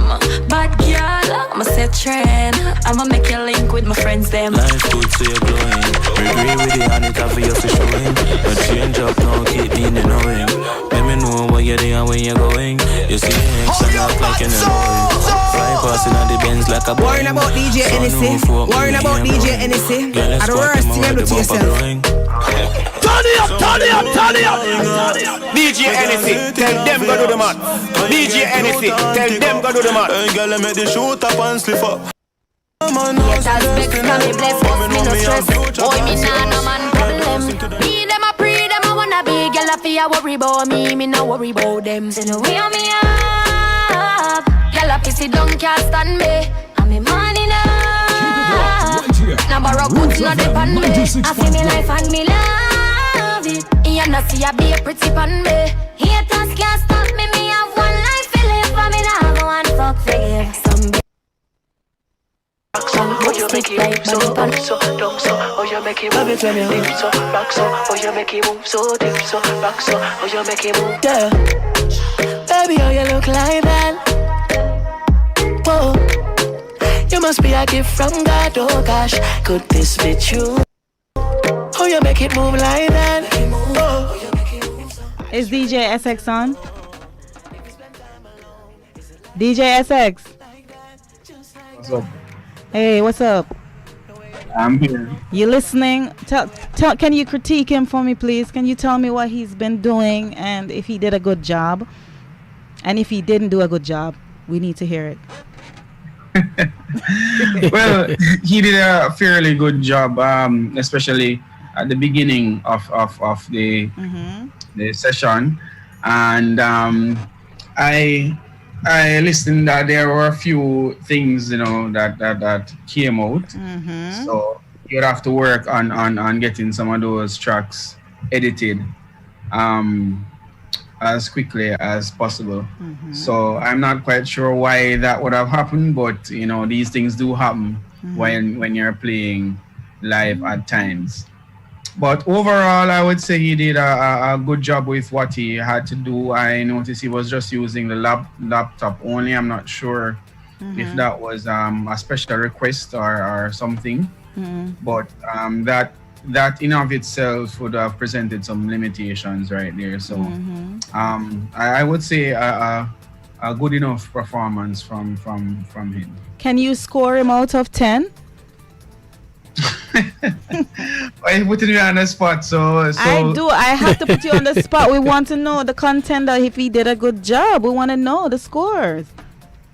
Bad girl, I'm a set trend. I'ma make you link with my friends them. Life good, so you're glowing. Agree with the honey coffee you're showing. But change up now, keep me knowing. Let me know what you're doing and when you're going. You see me ex and act like you're knowing. Fly passing on the Benz like a boy. Worrying about DJ Ennessii. Worrying about DJ Ennessii. At the worst thing you do to yourself. Turn it up, turn it up, turn it up. DJ Ennessii, tell them go do the man. DJ Ennessii, tell them go do the man. Hey girl, let me the shoot up and slip up. Get as big from me bless, but me no stress. Boy, me nah no man problem. Me them a pre, them a wanna be. Girl, I feel worry about me, me no worry about them. Say no way on me up. Girl, I piss it down, can't stand me. I'm me money now. Now borrow goods, not depend me. I feel me life and me love it. You not see I be a pretty pan me. Haters can't stop me. Me have one life to live, but me nah go and fuck for you. Some oh, you make it move so deep, so dumb, so oh, you make it move deep, so rock, so oh, you make it move so deep, so rock, so oh, you make it move. Yeah, baby, oh, you look like that. Whoa, you must be a gift from God. Oh gosh, could this be true? Oh, you make it move like that. Oh. Is DJ SX on? DJ SX. What's up? Hey, what's up? I'm here. You listening? Tell, can you critique him for me, please? Can you tell me what he's been doing and if he did a good job? And if he didn't do a good job, we need to hear it. Well, he did a fairly good job, especially at the beginning of the session, and I listened that there were a few things, you know, that came out. So you'd have to work on getting some of those tracks edited as quickly as possible. So I'm not quite sure why that would have happened, but you know, these things do happen when you're playing live at times. But overall, I would say he did a good job with what he had to do. I noticed he was just using the laptop only. I'm not sure if that was a special request or something. But that in of itself would have presented some limitations right there. So I would say a good enough performance from him. Can you score him out of 10? I put me on the spot, so I do. I have to put you on the spot. We want to know the contender if he did a good job. We want to know the scores.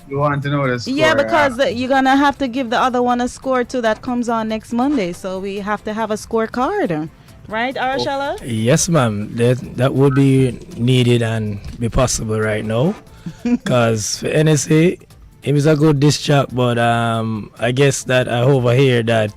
You want to know the score? Yeah, because you're gonna have to give the other one a score too. That comes on next Monday, so we have to have a scorecard. Right, Arashella? Yes, ma'am. That would be needed and be possible right now. Because for Ennessii, it was a good disc track, but I guess that I overhear that,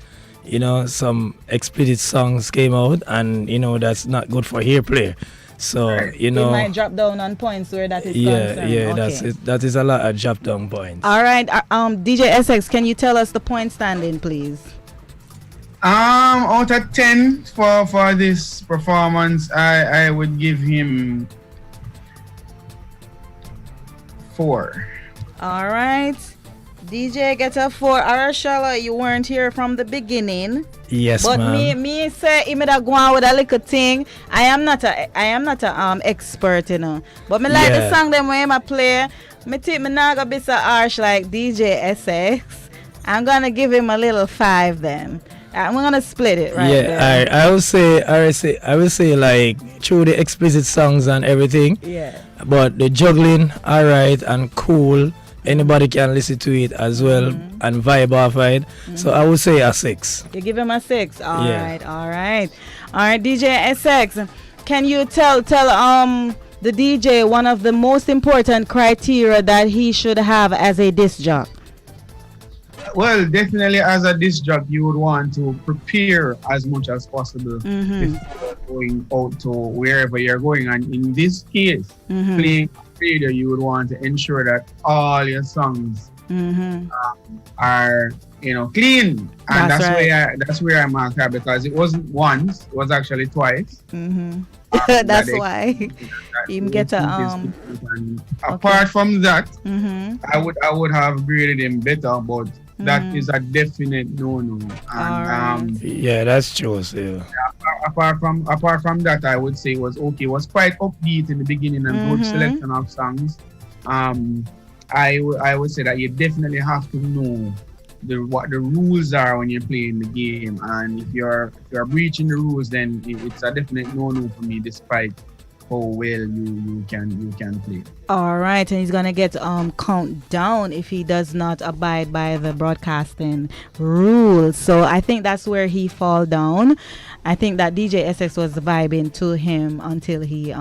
some explicit songs came out, and that's not good for ear play. So It might drop down on points where that is concerned. Yeah, Okay. that's it. That is a lot of drop down points. All right, DJ SX, can you tell us the point standing, please? Out of 10 for this performance, I would give him 4. All right. DJ gets a 4. Arashella, you weren't here from the beginning. Yes, but ma'am. me say me da go on with a little thing. I am not a expert, But me like the song them when I play. Me think me not gonna be so harsh like DJ SX. I'm gonna give him a little 5 then. I'm gonna split it right there. Yeah, I will say like through the explicit songs and everything. Yeah. But the juggling, alright and cool. Anybody can listen to it as well and vibe off it. So I would say a 6. You give him a 6. All right. DJ SX, can you tell the DJ one of the most important criteria that he should have as a disc jockey? Well, definitely as a disc jockey, you would want to prepare as much as possible before going out to wherever you're going. And in this case, playing radio, you would want to ensure that all your songs are clean. And that's where I'm at, because it wasn't once, it was actually twice. That's why you get a apart from that, I would have graded him better, but that is a definite no. And yeah, that's true. Yeah. Apart from that, I would say it was okay. It was quite upbeat in the beginning and good selection of songs. I would say that you definitely have to know what the rules are when you're playing the game, and if you're breaching the rules, then it's a definite no for me, despite how well you can play. All right, and he's gonna get count down if he does not abide by the broadcasting rules. So I think that's where he fall down. I think that DJ SX was vibing to him until he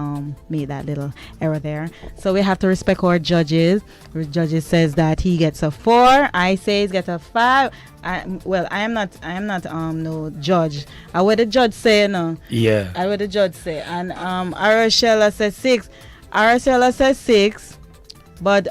made that little error there. So we have to respect our judges. Our judges says that he gets a 4. I say he gets a 5. I am not no judge. I would the judge say no. Yeah. I would the judge say. And Arashella says 6. Arashella says 6. But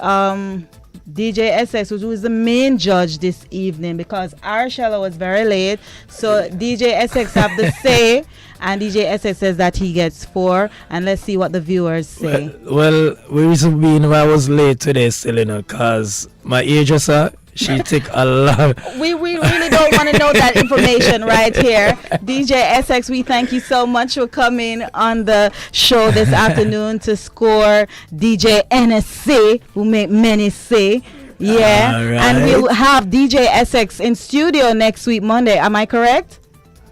DJ SX, who is the main judge this evening, because Arashella was very late, so DJ SX have the say, and DJ SX says that he gets 4, and let's see what the viewers say. Well, the reason being why I was late today still, because my hairdresser, she took a lot. We really don't want to know that information right here. DJ SX, we thank you so much for coming on the show this afternoon to score DJ Ennessii, who make many say. Yeah. Right. And we'll have DJ SX in studio next week, Monday. Am I correct?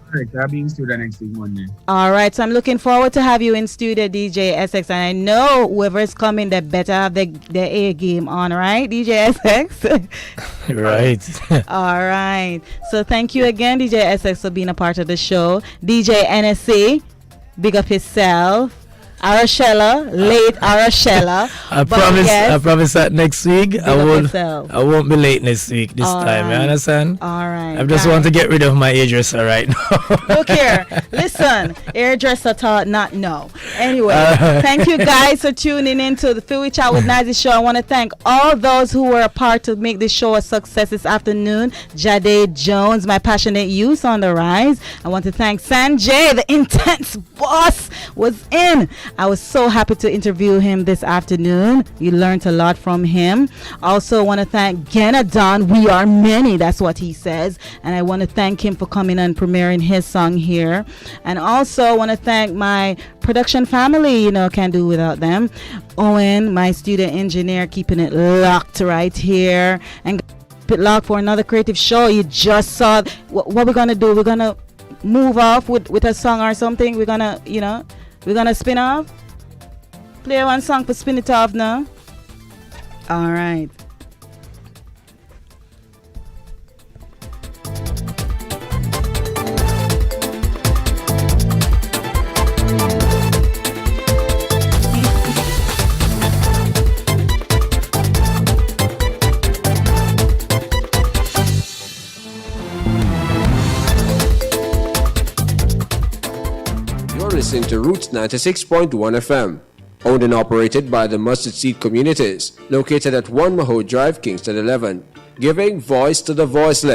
Correct. I'll be in studio next week, Monday. All right. So I'm looking forward to have you in studio, DJ SX. And I know whoever's coming, they better have their A game on, right, DJ SX? Right. All right. So thank you again, DJ SX, for being a part of the show. DJ Ennessii, big up yourself. Arashella, late Arashella. I promise that next week I won't be late next week this All time. right. You understand? All right. I just want to get rid of my hairdresser right now. Look here, listen, hairdresser thought not no. Anyway, thank you guys for tuning in to the Fiwi Chat with Nazzy show. I want to thank all those who were a part to make this show a success this afternoon. Jadae Jones, my passionate youth on the rise. I want to thank Sanjay, the intense boss, was in. I was so happy to interview him this afternoon. You learned a lot from him. Also want to thank Genna Don. We are many. That's what he says. And I want to thank him for coming and premiering his song here. And also want to thank my production family. Can't do without them. Owen, my studio engineer, keeping it locked right here. And keep it locked for another creative show. You just saw what we're going to do. We're going to move off with a song or something. We're going to spin off. Play one song for spin it off now. All right. listening to Roots 96.1 FM. Owned and operated by the Mustard Seed Communities, located at 1 Maho Drive, Kingston 11. Giving voice to the voiceless.